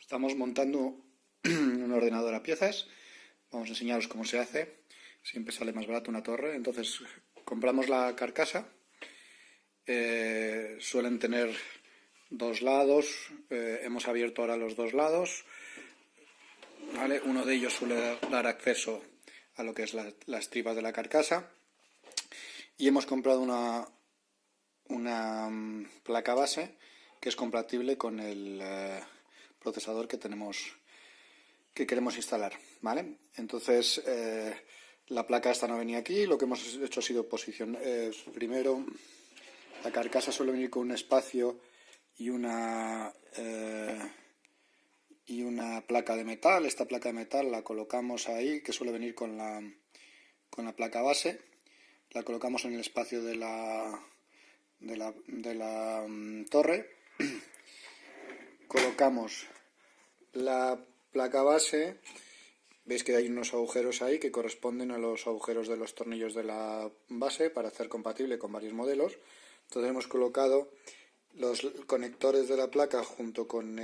Estamos montando un ordenador a piezas. Vamos a enseñaros cómo se hace. Siempre sale más barato una torre. Entonces compramos la carcasa. Suelen tener dos lados. Hemos abierto ahora los dos lados. ¿Vale? Uno de ellos suele dar acceso a lo que es las tripas de la carcasa. Y hemos comprado una placa base que es compatible con el procesador que queremos instalar, ¿vale? Entonces la placa esta no venía aquí. Lo que hemos hecho ha sido posicionar primero. La carcasa suele venir con un espacio y una placa de metal. Esta placa de metal la colocamos ahí, que suele venir con la placa base. La colocamos en el espacio de la torre. Colocamos la placa base. Veis que hay unos agujeros ahí que corresponden a los agujeros de los tornillos de la base para hacer compatible con varios modelos. Entonces hemos colocado los conectores de la placa junto con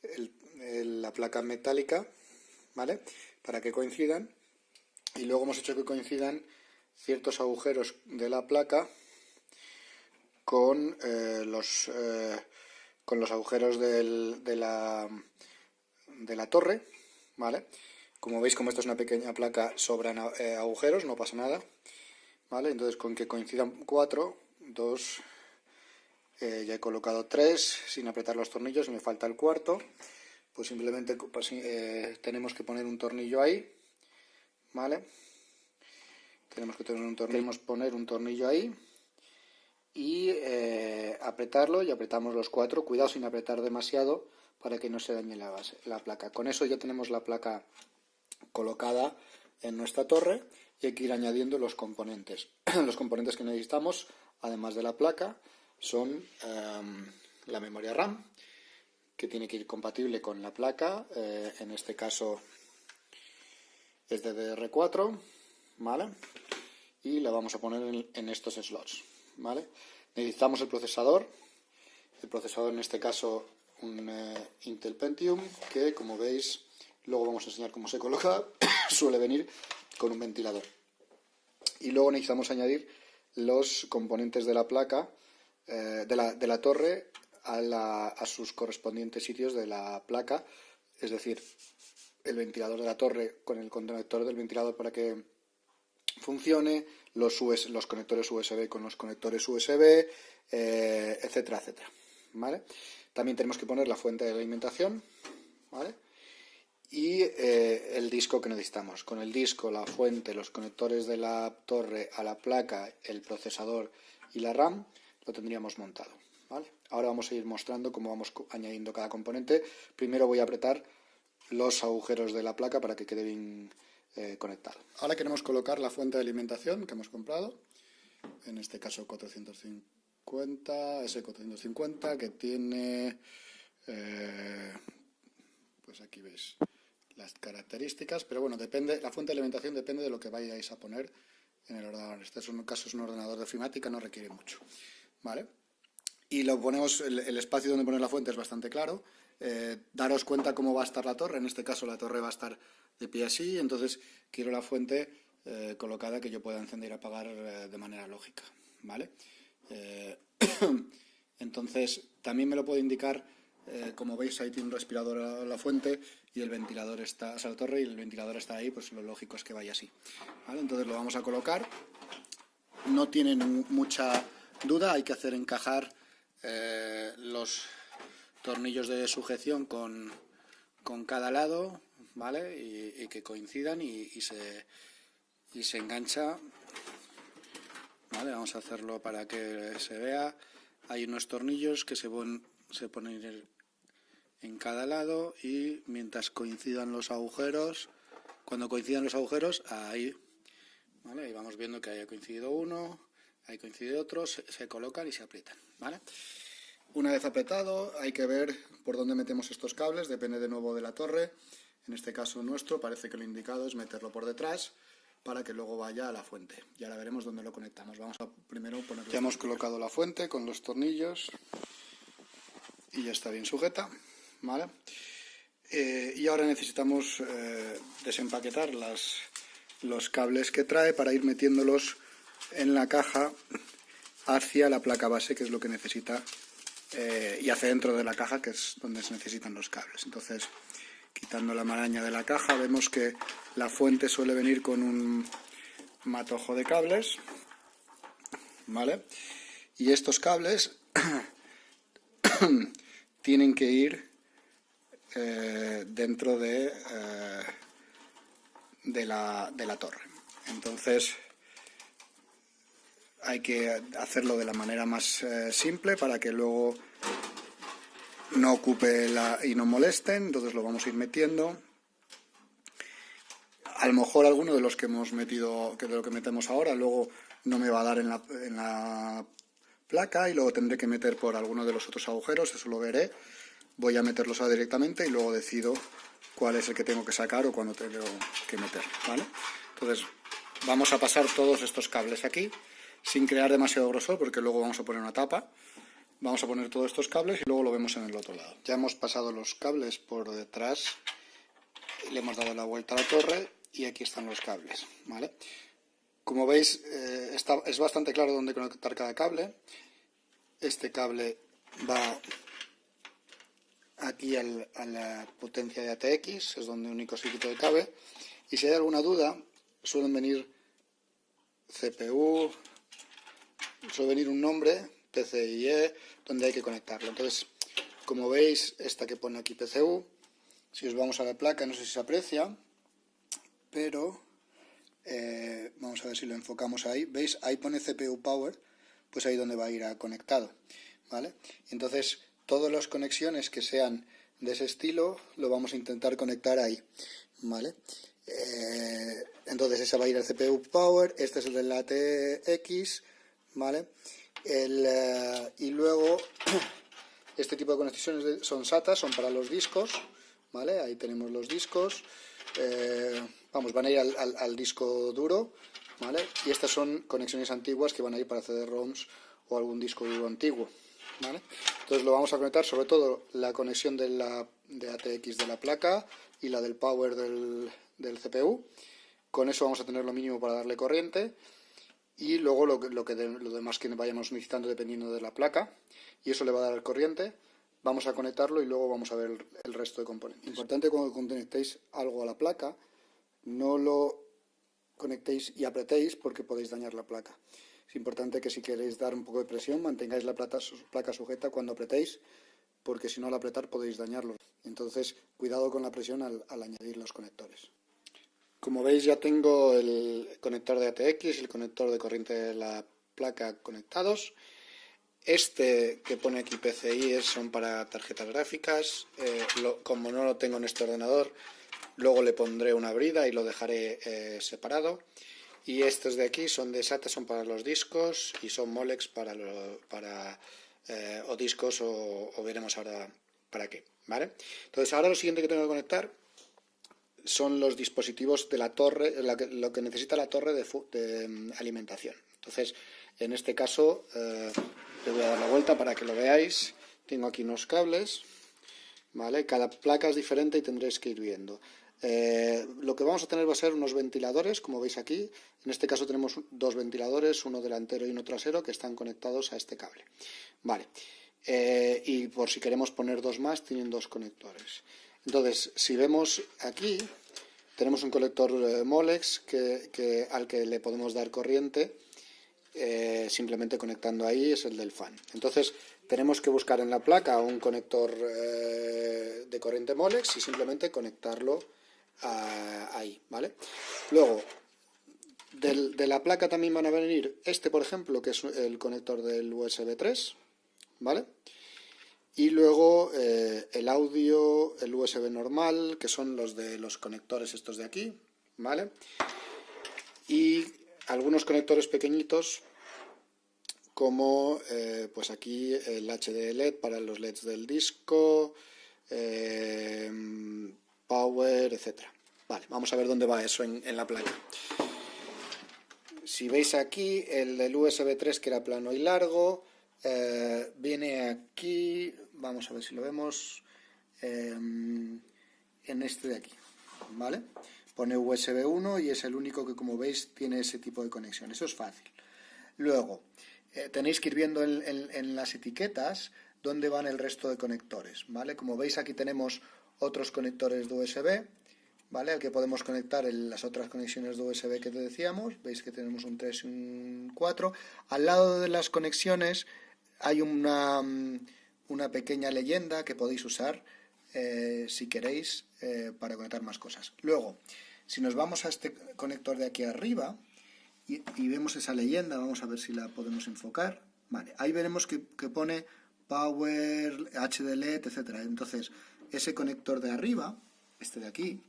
la placa metálica, ¿vale? Para que coincidan. Y luego hemos hecho que coincidan ciertos agujeros de la placa con los agujeros de la torre, ¿vale? Como veis, como esto es una pequeña placa, sobran agujeros, no pasa nada, ¿vale? Entonces, con que coincidan 4, 2, ya he colocado 3 sin apretar los tornillos y me falta el cuarto. Pues simplemente tenemos que poner un tornillo ahí, ¿vale? Tenemos que poner un tornillo ahí y apretarlo, y apretamos los 4. Cuidado sin apretar demasiado para que no se dañe la placa. Con eso ya tenemos la placa colocada en nuestra torre y hay que ir añadiendo los componentes. Los componentes que necesitamos, además de la placa, son la memoria RAM, que tiene que ir compatible con la placa. En este caso es DDR4, ¿vale? Y la vamos a poner en estos slots, ¿vale? Necesitamos el procesador. El procesador, en este caso, un Intel Pentium, que, como veis, luego vamos a enseñar cómo se coloca. Suele venir con un ventilador. Y luego necesitamos añadir los componentes de la placa, de la torre, a sus correspondientes sitios de la placa. Es decir, el ventilador de la torre con el conector del ventilador para que funcione, los conectores USB con los conectores USB, etcétera, etcétera, ¿vale? También tenemos que poner la fuente de alimentación, ¿vale? Y el disco que necesitamos. Con el disco, la fuente, los conectores de la torre a la placa, el procesador y la RAM, lo tendríamos montado, ¿vale? Ahora vamos a ir mostrando cómo vamos añadiendo cada componente. Primero voy a apretar los agujeros de la placa para que quede bien conectado. Ahora queremos colocar la fuente de alimentación que hemos comprado, en este caso 450, S450, que tiene, pues aquí veis las características, pero bueno, depende, la fuente de alimentación depende de lo que vayáis a poner en el ordenador. Este es caso es un ordenador de ofimática, no requiere mucho, ¿vale? Y lo ponemos, el espacio donde poner la fuente es bastante claro. Daros cuenta cómo va a estar la torre. En este caso la torre va a estar de pie así, entonces quiero la fuente colocada que yo pueda encender y apagar de manera lógica, ¿vale? Entonces también me lo puede indicar, como veis ahí tiene un respirador a la fuente y el ventilador está, o sea, la torre, y el ventilador está ahí, pues lo lógico es que vaya así, ¿vale? Entonces lo vamos a colocar. No tienen mucha duda, hay que hacer encajar los tornillos de sujeción con cada lado, ¿vale? Y que coincidan y se engancha, ¿vale? Vamos a hacerlo para que se vea. Hay unos tornillos que se ponen en cada lado, y mientras coincidan los agujeros, cuando coincidan los agujeros, ahí, ¿vale? Ahí vamos viendo que haya coincidido uno, ahí coincide otro, se colocan y se aprietan, ¿vale? Una vez apretado, hay que ver por dónde metemos estos cables, depende de nuevo de la torre. En este caso nuestro, parece que lo indicado es meterlo por detrás para que luego vaya a la fuente. Y ahora veremos dónde lo conectamos. Vamos a primero ponerlo. Ya hemos colocado la fuente con los tornillos y ya está bien sujeta, ¿vale? Y ahora necesitamos desempaquetar los cables que trae para ir metiéndolos en la caja hacia la placa base, que es lo que necesita, y hacia dentro de la caja, que es donde se necesitan los cables. Entonces, quitando la maraña de la caja, vemos que la fuente suele venir con un matojo de cables, ¿vale? Y estos cables tienen que ir dentro de la torre. Entonces hay que hacerlo de la manera más simple para que luego no ocupe y no molesten. Entonces lo vamos a ir metiendo. A lo mejor alguno de los que hemos metido, que de lo que metemos ahora, luego no me va a dar en la placa y luego tendré que meter por alguno de los otros agujeros, eso lo veré. Voy a meterlos ahora directamente y luego decido cuál es el que tengo que sacar o cuándo tengo que meter, ¿vale? Entonces vamos a pasar todos estos cables aquí sin crear demasiado grosor, porque luego vamos a poner una tapa. Vamos a poner todos estos cables y luego lo vemos en el otro lado. Ya hemos pasado los cables por detrás, le hemos dado la vuelta a la torre y aquí están los cables, ¿vale? Como veis, es bastante claro dónde conectar cada cable. Este cable va aquí a la potencia de ATX, es donde único circuito que cabe. Y si hay alguna duda, suelen venir CPU, suele venir un nombre, PCIe, donde hay que conectarlo. Entonces, como veis, esta que pone aquí PCU, si os vamos a la placa, no sé si se aprecia, pero vamos a ver si lo enfocamos ahí. ¿Veis? Ahí pone CPU Power, pues ahí donde va a ir conectado, ¿vale? Entonces, todas las conexiones que sean de ese estilo, lo vamos a intentar conectar ahí, ¿vale? Entonces, esa va a ir al CPU Power, este es el del ATX, ¿vale? Y luego, este tipo de conexiones son SATA, son para los discos, ¿vale? Ahí tenemos los discos. Van a ir al disco duro, ¿vale? Y estas son conexiones antiguas que van a ir para CD-ROMs o algún disco duro antiguo, ¿vale? Entonces lo vamos a conectar, sobre todo la conexión de ATX de la placa y la del power del CPU. Con eso vamos a tener lo mínimo para darle corriente, y luego lo demás que vayamos necesitando dependiendo de la placa, y eso le va a dar corriente. Vamos a conectarlo y luego vamos a ver el resto de componentes. Importante, cuando conectéis algo a la placa, no lo conectéis y apretéis, porque podéis dañar la placa. Es importante que si queréis dar un poco de presión, mantengáis la placa sujeta cuando apretéis, porque si no, al apretar podéis dañarlo. Entonces, cuidado con la presión al añadir los conectores. Como veis, ya tengo el conector de ATX y el conector de corriente de la placa conectados. Este que pone aquí PCI son para tarjetas gráficas. Como no lo tengo en este ordenador, luego le pondré una brida y lo dejaré separado. Y estos de aquí son de SATA, son para los discos, y son Molex o discos, o veremos ahora para qué, ¿vale? Entonces ahora lo siguiente que tengo que conectar son los dispositivos de la torre, lo que necesita la torre de alimentación. Entonces, en este caso, le voy a dar la vuelta para que lo veáis. Tengo aquí unos cables, ¿vale? Cada placa es diferente y tendréis que ir viendo. Lo que vamos a tener va a ser unos ventiladores, como veis aquí. En este caso tenemos dos ventiladores, uno delantero y uno trasero, que están conectados a este cable, ¿vale? Y por si queremos poner dos más, tienen dos conectores. Entonces, si vemos aquí, tenemos un conector Molex al que le podemos dar corriente, simplemente conectando ahí, es el del fan. Entonces, tenemos que buscar en la placa un conector de corriente Molex y simplemente conectarlo ahí, ¿vale? Luego, de la placa también van a venir por ejemplo, que es el conector del USB 3, ¿vale? Y luego el audio, el USB normal, que son los de los conectores estos de aquí, ¿vale? Y algunos conectores pequeñitos, como pues aquí el HD LED para los LEDs del disco, power, etcétera. Vale, vamos a ver dónde va eso en la placa. Si veis aquí, el del USB 3, que era plano y largo, viene aquí, vamos a ver si lo vemos, en este de aquí, ¿vale? Pone USB 1 y es el único que, como veis, tiene ese tipo de conexión. Eso es fácil. Luego, tenéis que ir viendo en las etiquetas dónde van el resto de conectores, ¿vale? Como veis, aquí tenemos otros conectores de USB, ¿vale? Al que podemos conectar las otras conexiones de USB que te decíamos. Veis que tenemos un 3 y un 4. Al lado de las conexiones hay una pequeña leyenda que podéis usar si queréis para conectar más cosas. Luego, si nos vamos a este conector de aquí arriba y vemos esa leyenda, vamos a ver si la podemos enfocar. Vale, ahí veremos que pone Power, HDLED, etcétera. Entonces, ese conector de arriba, este de aquí,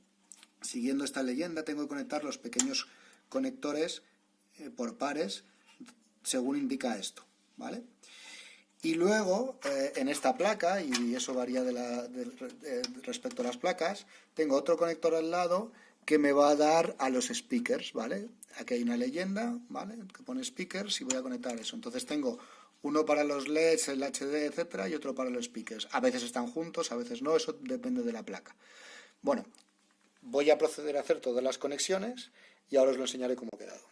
siguiendo esta leyenda, tengo que conectar los pequeños conectores por pares, según indica esto, ¿vale? Y luego, en esta placa, y eso varía respecto a las placas, tengo otro conector al lado que me va a dar a los speakers, ¿vale? Aquí hay una leyenda, ¿vale? Que pone speakers y voy a conectar eso. Entonces tengo uno para los LEDs, el HD, etcétera, y otro para los speakers. A veces están juntos, a veces no, eso depende de la placa. Bueno, voy a proceder a hacer todas las conexiones y ahora os lo enseñaré cómo ha quedado.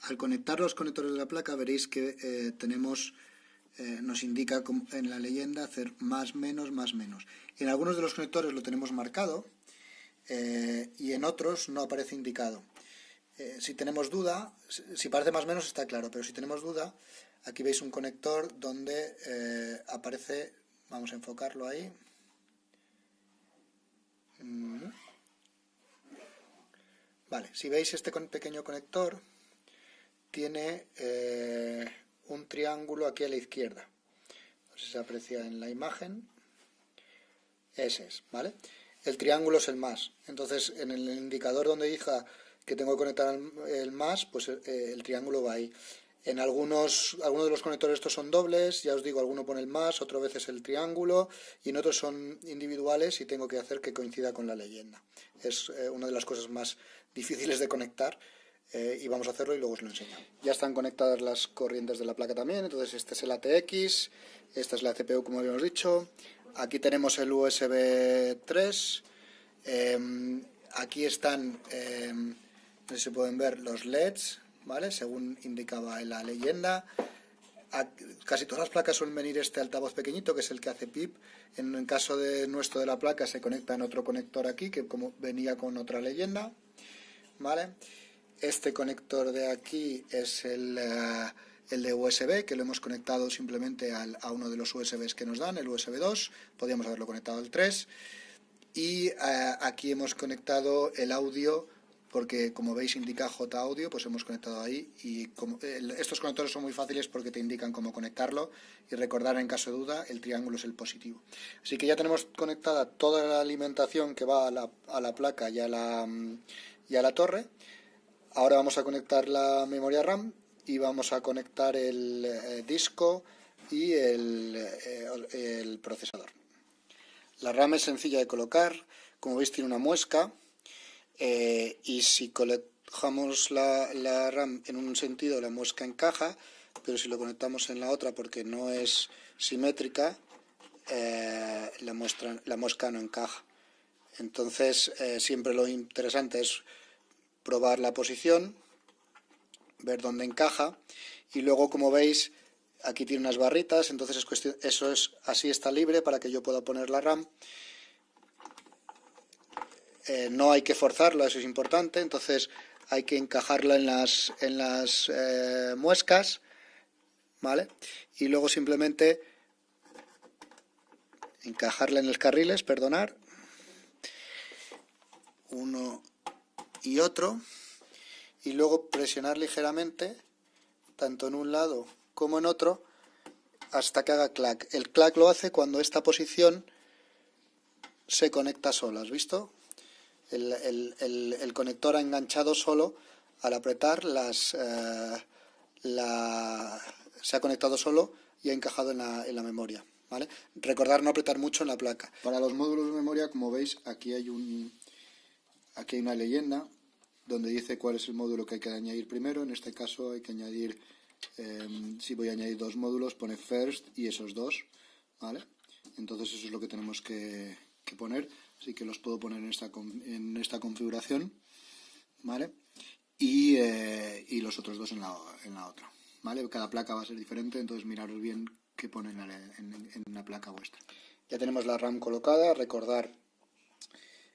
Al conectar los conectores de la placa veréis que nos indica en la leyenda hacer más, menos, más, menos. En algunos de los conectores lo tenemos marcado y en otros no aparece indicado. Si tenemos duda, si parece más o menos está claro, pero si tenemos duda, aquí veis un conector donde aparece, vamos a enfocarlo ahí. Vale, si veis este pequeño conector, tiene un triángulo aquí a la izquierda. No sé si se aprecia en la imagen. Ese es, ¿vale? El triángulo es el más. Entonces, en el indicador donde diga que tengo que conectar el más, pues el triángulo va ahí. En algunos de los conectores estos son dobles, ya os digo, alguno pone el más, otro vez es el triángulo, y en otros son individuales y tengo que hacer que coincida con la leyenda. Es una de las cosas más difíciles de conectar, y vamos a hacerlo y luego os lo enseño. Ya están conectadas las corrientes de la placa también, entonces este es el ATX, esta es la CPU como habíamos dicho, aquí tenemos el USB 3, aquí están, no sé si pueden ver, los LEDs, ¿vale? Según indicaba en la leyenda. Casi todas las placas suelen venir este altavoz pequeñito, que es el que hace pip. En caso de nuestro de la placa se conecta en otro conector aquí, que como venía con otra leyenda, ¿vale? Este conector de aquí es el de USB, que lo hemos conectado simplemente a uno de los USBs que nos dan, el USB 2, podríamos haberlo conectado al 3. Y aquí hemos conectado el audio, porque como veis indica J audio, pues hemos conectado ahí. Y estos conectores son muy fáciles porque te indican cómo conectarlo, y recordar, en caso de duda, el triángulo es el positivo. Así que ya tenemos conectada toda la alimentación que va a la placa y a la torre. Ahora vamos a conectar la memoria RAM y vamos a conectar el disco y el procesador. La RAM es sencilla de colocar, como veis tiene una muesca, y si colocamos la RAM en un sentido, la muesca encaja, pero si lo conectamos en la otra porque no es simétrica, la muesca no encaja. Entonces siempre lo interesante es probar la posición, ver dónde encaja, y luego, como veis, aquí tiene unas barritas, entonces es cuestión, así está libre para que yo pueda poner la RAM. No hay que forzarlo, eso es importante, entonces hay que encajarla en las muescas, ¿vale? Y luego simplemente encajarla en los carriles, perdonar, uno y otro, y luego presionar ligeramente, tanto en un lado como en otro, hasta que haga clac. El clac lo hace cuando esta posición se conecta sola, ¿has visto? El conector ha enganchado solo al apretar, se ha conectado solo y ha encajado en la memoria, ¿vale? Recordar no apretar mucho en la placa. Para los módulos de memoria, como veis, aquí hay una leyenda donde dice cuál es el módulo que hay que añadir primero. En este caso hay que añadir, si voy a añadir 2 módulos, pone first y esos 2, ¿vale? Entonces eso es lo que tenemos que que poner, así que los puedo poner en esta configuración, ¿vale? Y los otros dos en la otra, ¿vale? Cada placa va a ser diferente, entonces miraros bien qué ponen en la placa vuestra. Ya tenemos la RAM colocada, recordar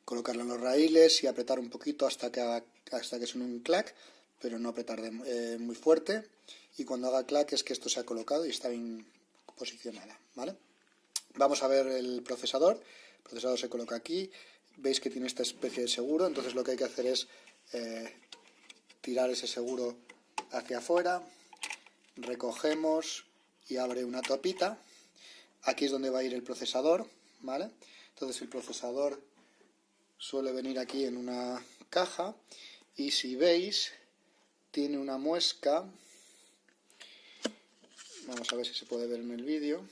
colocarla en los raíles y apretar un poquito hasta que suene un clac, pero no apretar muy fuerte, y cuando haga clac es que esto se ha colocado y está bien posicionada, ¿vale? Vamos a ver el procesador. El procesador se coloca aquí, veis que tiene esta especie de seguro, entonces lo que hay que hacer es tirar ese seguro hacia afuera, recogemos y abre una tapita. Aquí es donde va a ir el procesador, ¿vale? Entonces el procesador suele venir aquí en una caja y si veis tiene una muesca, vamos a ver si se puede ver en el vídeo,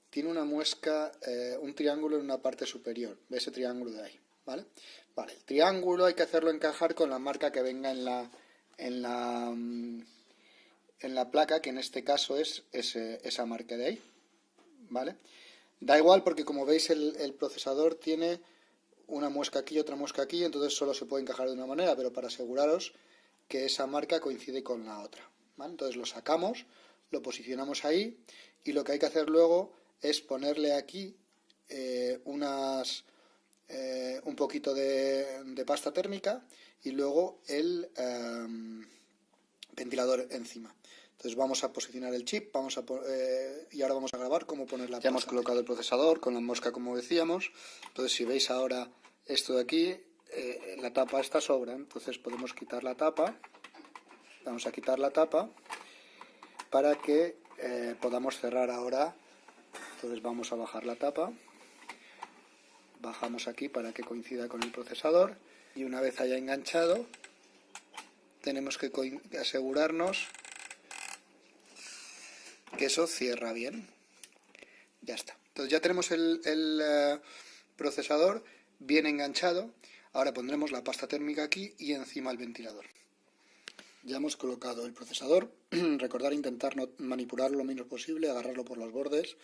tiene una muesca, un triángulo en una parte superior, de ese triángulo de ahí, ¿vale? Vale, el triángulo hay que hacerlo encajar con la marca que venga en la placa, que en este caso es esa marca de ahí, ¿vale? Da igual porque como veis el procesador tiene una muesca aquí y otra muesca aquí, entonces solo se puede encajar de una manera, pero para aseguraros que esa marca coincide con la otra, ¿vale? Entonces lo sacamos, lo posicionamos ahí y lo que hay que hacer luego es ponerle aquí un poquito de pasta térmica y luego el ventilador encima. Entonces vamos a posicionar el chip, y ahora vamos a grabar cómo poner la pasta. Ya hemos colocado el procesador con la mosca como decíamos. Entonces si veis ahora esto de aquí, la tapa está sobra, entonces podemos quitar la tapa. Vamos a quitar la tapa para que podamos cerrar ahora. Entonces vamos a bajar la tapa. Bajamos aquí para que coincida con el procesador y una vez haya enganchado tenemos que asegurarnos que eso cierra bien. Ya está. Entonces ya tenemos el procesador bien enganchado. Ahora pondremos la pasta térmica aquí y encima el ventilador. Ya hemos colocado el procesador. Recordar intentar no manipularlo lo menos posible, agarrarlo por los bordes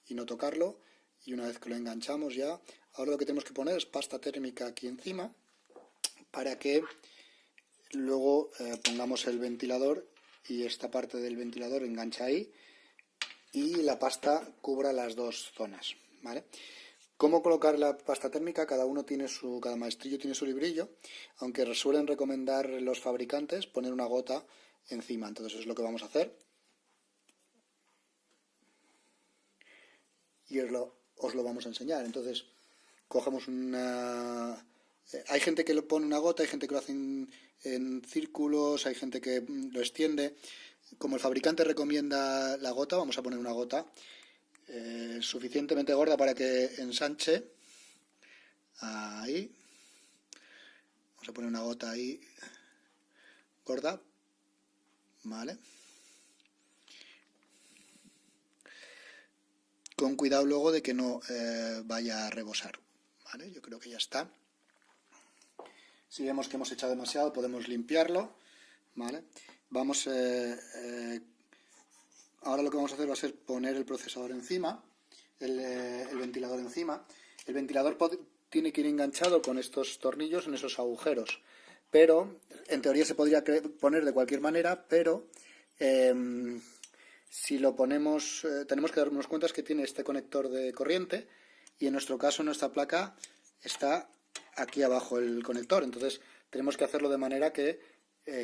y no tocarlo. Y una vez que lo enganchamos ya, ahora lo que tenemos que poner es pasta térmica aquí encima para que luego pongamos el ventilador y esta parte del ventilador engancha ahí y la pasta cubra las dos zonas, ¿vale? ¿Cómo colocar la pasta térmica? Cada maestrillo tiene su librillo, aunque suelen recomendar los fabricantes poner una gota encima. Entonces eso es lo que vamos a hacer. Y os lo vamos a enseñar. Entonces cogemos hay gente que lo pone una gota, hay gente que lo hace en círculos, hay gente que lo extiende. Como el fabricante recomienda la gota, vamos a poner una gota suficientemente gorda para que ensanche. Ahí. Vamos a poner una gota ahí gorda. Vale. Con cuidado luego de que no vaya a rebosar. ¿Vale? Yo creo que ya está. Si vemos que hemos echado demasiado, podemos limpiarlo. ¿Vale? Vamos ahora lo que vamos a hacer va a ser poner el procesador encima, el ventilador encima. El ventilador tiene que ir enganchado con estos tornillos en esos agujeros, pero en teoría se podría poner de cualquier manera, pero si lo ponemos, tenemos que darnos cuenta que tiene este conector de corriente y en nuestro caso, en nuestra placa, está aquí abajo el conector, entonces tenemos que hacerlo de manera que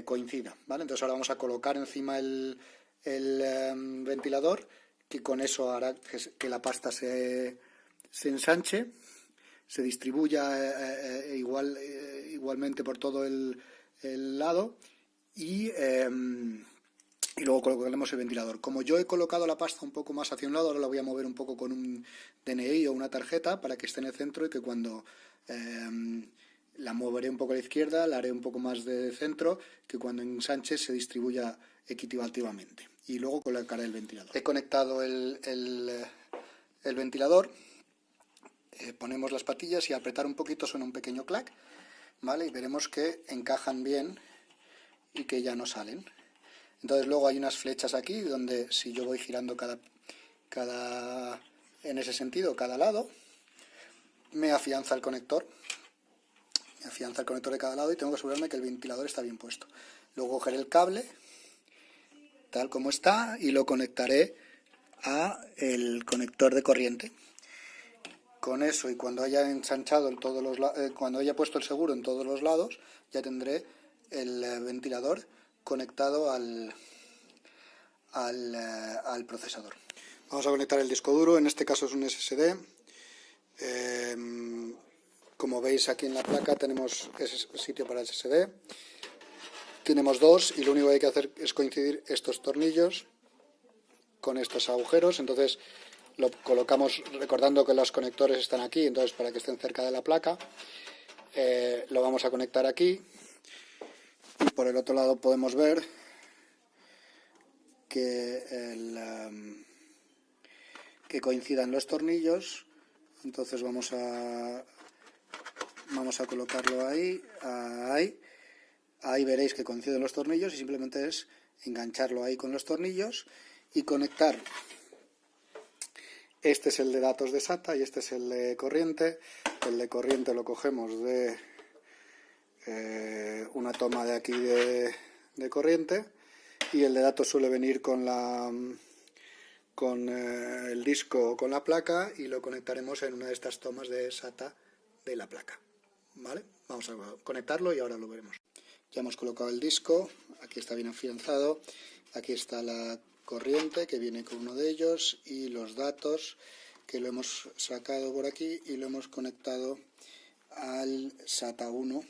coincida, ¿vale? Entonces ahora vamos a colocar encima el ventilador, que con eso hará que la pasta se ensanche, se distribuya igualmente por todo el lado y luego colocaremos el ventilador. Como yo he colocado la pasta un poco más hacia un lado, ahora la voy a mover un poco con un DNI o una tarjeta para que esté en el centro y que cuando la moveré un poco a la izquierda, la haré un poco más de centro, que cuando ensanche se distribuya equitativamente. Y luego colocaré el ventilador. He conectado el ventilador, ponemos las patillas y al apretar un poquito suena un pequeño clac, ¿vale? Y veremos que encajan bien y que ya no salen. Entonces luego hay unas flechas aquí donde si yo voy girando en ese sentido cada lado, me afianza el conector. Me afianza el conector de cada lado y tengo que asegurarme que el ventilador está bien puesto. Luego cogeré el cable, tal como está, y lo conectaré a el conector de corriente. Con eso, y cuando haya ensanchado cuando haya puesto el seguro en todos los lados, ya tendré el ventilador conectado al procesador. Vamos a conectar el disco duro, en este caso es un SSD. Como veis aquí en la placa tenemos ese sitio para el SSD. Tenemos dos y lo único que hay que hacer es coincidir estos tornillos con estos agujeros. Entonces lo colocamos recordando que los conectores están aquí, entonces para que estén cerca de la placa. Lo vamos a conectar aquí y por el otro lado podemos ver que coincidan los tornillos. Entonces vamos a colocarlo ahí. Ahí veréis que coinciden los tornillos y simplemente es engancharlo ahí con los tornillos y conectar. Este es el de datos de SATA y este es el de corriente. El de corriente lo cogemos de una toma de aquí de corriente, y el de datos suele venir con el disco o con la placa, y lo conectaremos en una de estas tomas de SATA de la placa. ¿Vale? Vamos a conectarlo y ahora lo veremos. Ya hemos colocado el disco, aquí está bien afianzado, aquí está la corriente que viene con uno de ellos y los datos que lo hemos sacado por aquí y lo hemos conectado al SATA 1.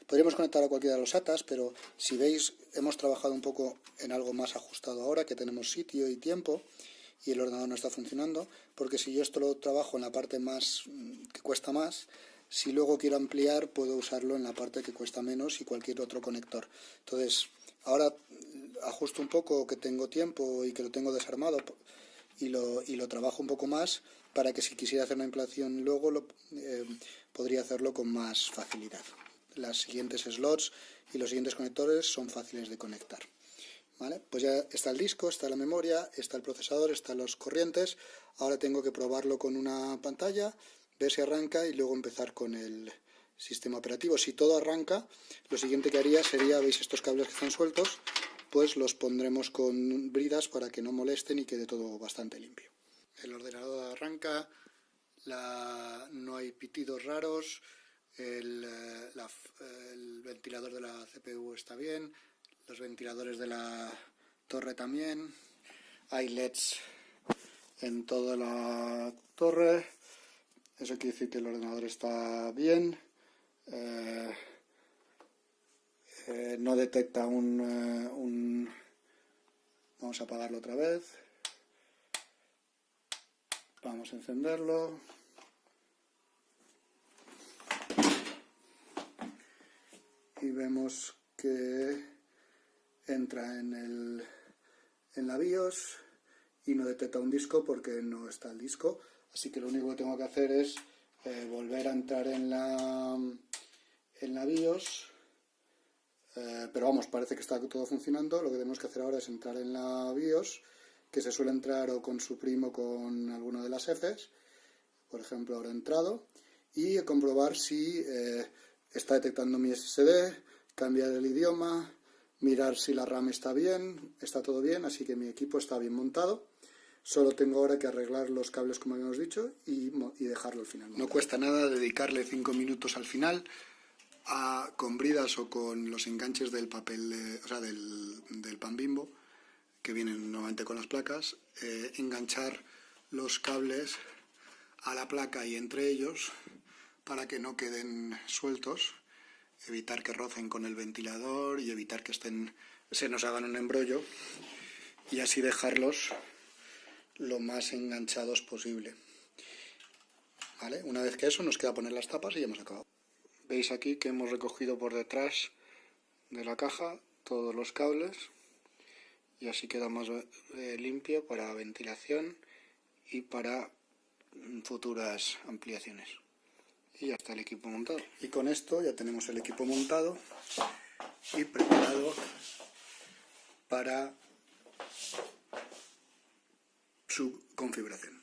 Podríamos conectar a cualquiera de los SATAs, pero si veis hemos trabajado un poco en algo más ajustado ahora, que tenemos sitio y tiempo y el ordenador no está funcionando, porque si yo esto lo trabajo en la parte más que cuesta más, si luego quiero ampliar puedo usarlo en la parte que cuesta menos y cualquier otro conector. Entonces ahora ajusto un poco que tengo tiempo y que lo tengo desarmado y lo trabajo un poco más, para que si quisiera hacer una ampliación luego podría hacerlo con más facilidad. Las siguientes slots y los siguientes conectores son fáciles de conectar. ¿Vale? Pues ya está el disco, está la memoria, está el procesador, están los corrientes. Ahora tengo que probarlo con una pantalla, ver si arranca y luego empezar con el sistema operativo. Si todo arranca, lo siguiente que haría sería, veis estos cables que están sueltos, pues los pondremos con bridas para que no molesten y quede todo bastante limpio. El ordenador arranca, no hay pitidos raros, el ventilador de la CPU está bien, los ventiladores de la torre también, hay LEDs en toda la torre. Eso quiere decir que el ordenador está bien. No detecta Vamos a apagarlo otra vez. Vamos a encenderlo. Y vemos que entra en la BIOS y no detecta un disco porque no está el disco. Así que lo único que tengo que hacer es volver a entrar en la BIOS. Pero vamos, parece que está todo funcionando. Lo que tenemos que hacer ahora es entrar en la BIOS, que se suele entrar o con su primo o con alguna de las Fs. Por ejemplo, ahora he entrado, y comprobar si está detectando mi SSD, cambiar el idioma, mirar si la RAM está bien, está todo bien, así que mi equipo está bien montado. Solo tengo ahora que arreglar los cables, como habíamos dicho, y dejarlo al final. No cuesta nada dedicarle 5 minutos al final con bridas o con los enganches del papel, del pan Bimbo, que vienen normalmente con las placas, enganchar los cables a la placa y entre ellos para que no queden sueltos, evitar que rocen con el ventilador y evitar que se nos hagan un embrollo, y así dejarlos lo más enganchados posible. ¿Vale? Una vez que eso, nos queda poner las tapas y ya hemos acabado. Veis aquí que hemos recogido por detrás de la caja todos los cables, y así queda más limpio para ventilación y para futuras ampliaciones. Y ya está el equipo montado. Y con esto ya tenemos el equipo montado y preparado para su configuración.